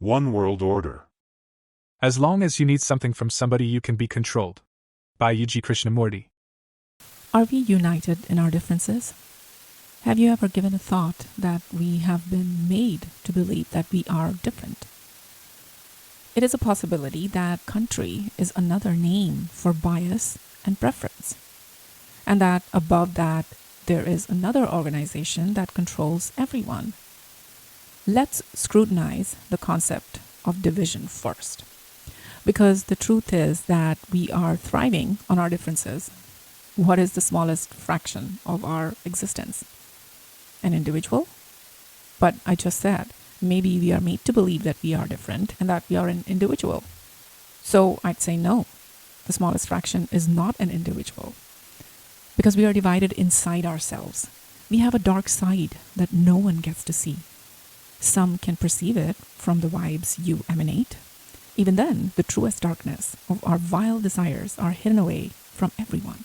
One world order. As long as you need something from somebody, you can be controlled. By U.G. Krishnamurti. Are we united in our differences? Have you ever given a thought that we have been made to believe that we are different? It is a possibility that country is another name for bias and preference, and that above that there is another organization that controls everyone. Let's scrutinize the concept of division first, because the truth is that we are thriving on our differences. What is the smallest fraction of our existence? An individual? But I just said, maybe we are made to believe that we are different and that we are an individual. So I'd say no, the smallest fraction is not an individual, because we are divided inside ourselves. We have a dark side that no one gets to see. Some can perceive it from the vibes you emanate. Even then, the truest darkness of our vile desires are hidden away from everyone.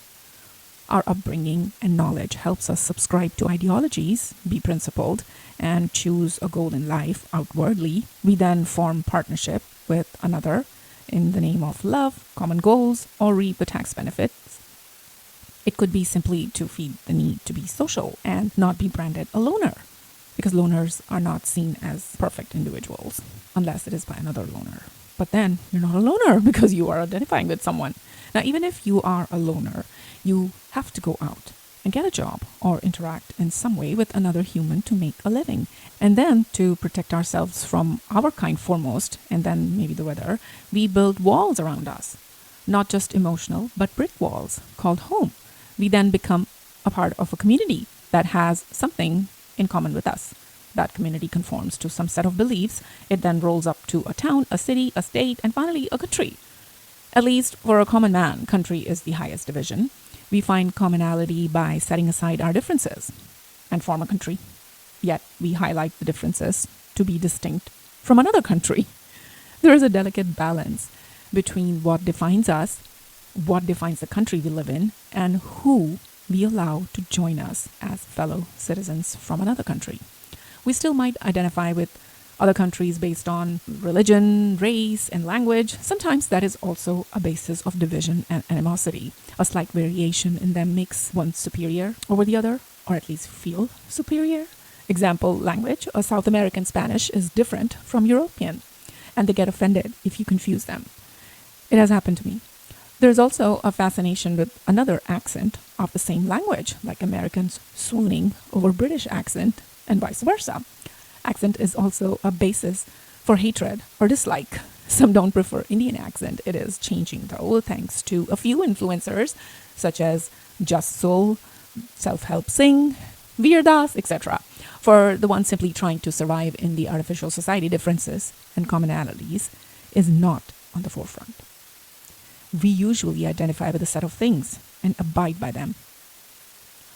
Our upbringing and knowledge helps us subscribe to ideologies, be principled, and choose a goal in life outwardly. We then form partnership with another in the name of love, common goals, or reap the tax benefits. It could be simply to feed the need to be social and not be branded a loner, because loners are not seen as perfect individuals unless it is by another loner. But then you're not a loner because you are identifying with someone. Now, even if you are a loner, you have to go out and get a job or interact in some way with another human to make a living. And then to protect ourselves from our kind foremost, and then maybe the weather, we build walls around us. Not just emotional, but brick walls called home. We then become a part of a community that has something in common with us. That community conforms to some set of beliefs. It then rolls up to a town, a city, a state, and finally a country. At least for a common man, country is the highest division. We find commonality by setting aside our differences and form a country. Yet we highlight the differences to be distinct from another country. There is a delicate balance between what defines us, what defines the country we live in, and who we allow to join us as fellow citizens from another country. We still might identify with other countries based on religion, race, and language. Sometimes that is also a basis of division and animosity. A slight variation in them makes one superior over the other, or at least feel superior. Example, language. A South American Spanish is different from European, and they get offended if you confuse them. It has happened to me. There's also a fascination with another accent of the same language, like Americans swooning over British accent and vice versa. Accent is also a basis for hatred or dislike. Some don't prefer Indian accent. It is changing though, thanks to a few influencers such as Just Soul, Self-Help Sing, Veer Das, etc. For the one simply trying to survive in the artificial society, differences and commonalities is not on the forefront. We usually identify with a set of things and abide by them.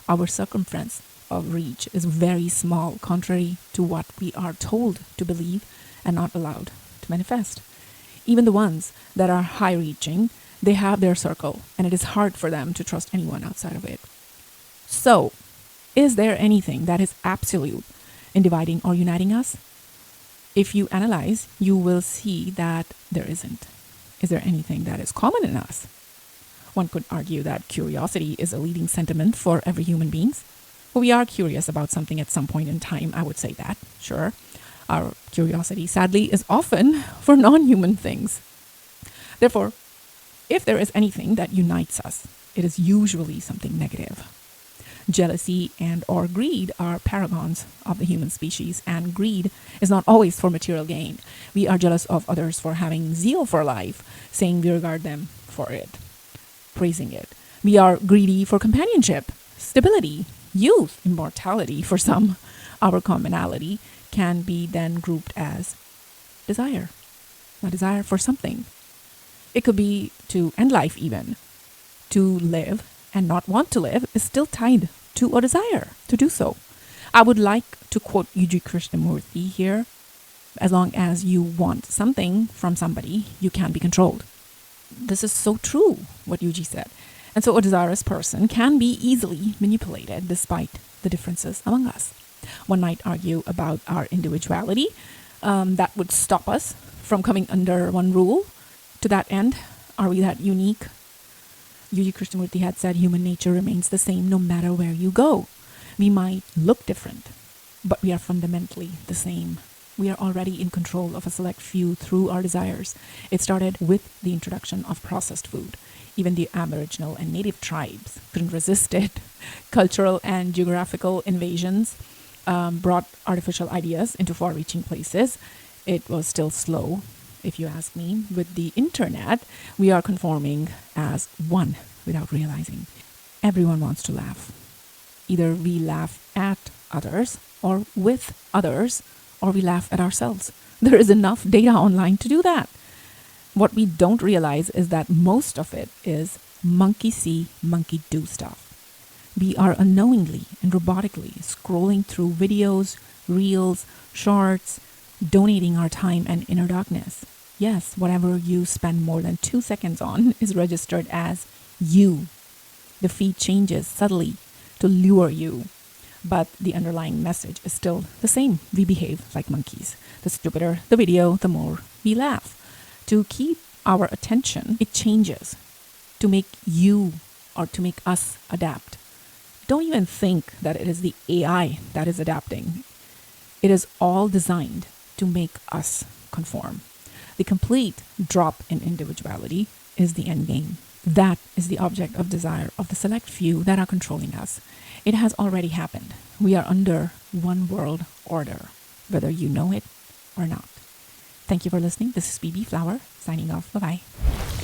Our circumference of reach is very small, contrary to what we are told to believe and not allowed to manifest. Even the ones that are high-reaching, they have their circle, and it is hard for them to trust anyone outside of it. So, is there anything that is absolute in dividing or uniting us? If you analyze, you will see that there isn't. Is there anything that is common in us? One could argue that curiosity is a leading sentiment for every human being. We are curious about something at some point in time, I would say that, sure. Our curiosity, sadly, is often for non-human things. Therefore, if there is anything that unites us, it is usually something negative. Jealousy and or greed are paragons of the human species, and greed is not always for material gain. We are jealous of others for having zeal for life, saying we regard them for it, praising it. We are greedy for companionship, stability, youth, immortality for some. Our commonality can be then grouped as desire, a desire for something. It could be to end life even. To live and not want to live is still tied to a desire to do so. I would like to quote U.G. Krishnamurti here. As long as you want something from somebody, you can be controlled. This is so true, what U.G. said. And so a desirous person can be easily manipulated despite the differences among us. One might argue about our individuality, that would stop us from coming under one rule. To that end, are we that unique? Yuji Krishnamurti had said human nature remains the same no matter where you go. We might look different, but we are fundamentally the same. We are already in control of a select few through our desires. It started with the introduction of processed food. Even the Aboriginal and Native tribes couldn't resist it. Cultural and geographical invasions brought artificial ideas into far-reaching places. It was still slow, if you ask me. With the internet, we are conforming as one without realizing. Everyone wants to laugh. Either we laugh at others or with others, or we laugh at ourselves. There is enough data online to do that. What we don't realize is that most of it is monkey see, monkey do stuff. We are unknowingly and robotically scrolling through videos, reels, shorts, donating our time and inner darkness. Yes, whatever you spend more than 2 seconds on is registered as you. The feed changes subtly to lure you, but the underlying message is still the same. We behave like monkeys. The stupider the video, the more we laugh. To keep our attention, it changes to make you or to make us adapt. Don't even think that it is the AI that is adapting. It is all designed to make us conform. The complete drop in individuality is the end game. That is the object of desire of the select few that are controlling us. It has already happened. We are under one world order, whether you know it or not. Thank you for listening. This is BB Flower, signing off. Bye-bye.